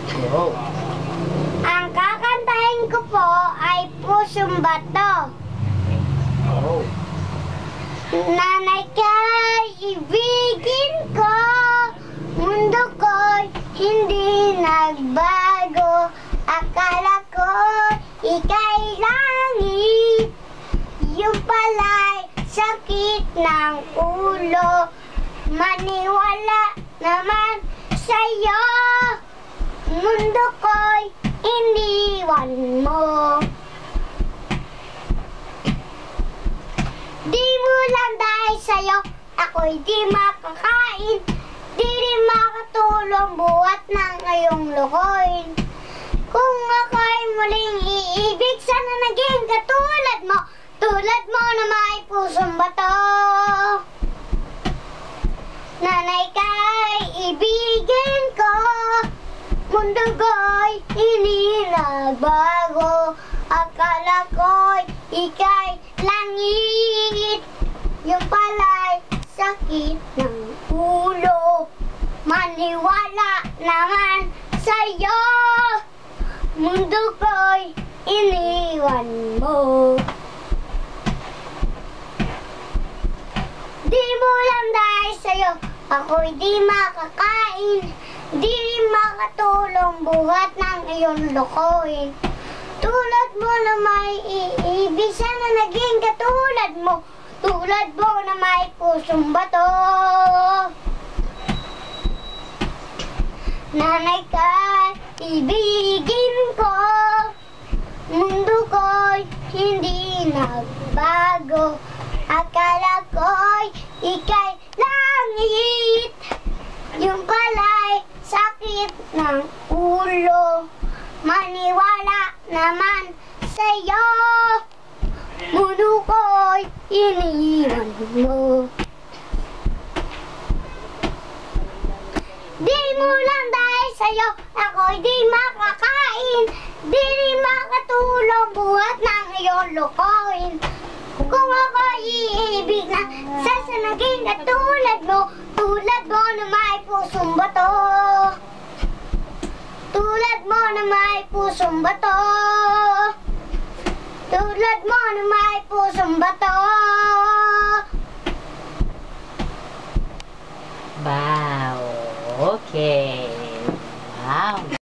Go. Ang kakantahin ko po ay Pusong Bato. Go. Nanay ka, ibigin ko, mundo ko'y hindi nagbago. Akala ko ika'y langit, yung pala'y sakit ng ulo. Maniwala naman sa'yo, mundo ko'y iniwan mo. Di mo lang dahil sa'yo, ako'y di makakain. Di rin makatulong buhat ng iyong lukoyin. Kung ako'y muling iibig, sana naging katulad mo. Tulad mo na may pusong bato. Nanay ka'y ibigin ko, mundo ko'y hindi nagbago. Akala ko'y ika'y langit, yung pala'y sakit ng ulo. Maniwala naman sa'yo, mundo ko'y iniwan mo. Di mo lang dahil sa'yo, ako'y di makakain. Di rin makatulong buhat ng iyong lokohin. Tulad mo na may iibig, sana naging katulad mo. Tulad mo na may pusong bato. Nanay ka, ibigin ko, mundo ko'y hindi nagbago. Akala ko'y ika'y langit, yung pala'y sakit ng ulo. Maniwala naman sa'yo, mundo ko'y iniwan mo. Di mo lang dahil sa'yo, ako'y di makakain. Di rin makatulong buhat ng iyong lukoyin. Kung ako'y iibig na, sasa naging katulad mo. Tulad mo na may pusong bato. Tulad mo na may pusong bato. Tulad mo na may pusong bato. Wow. Okay. Wow.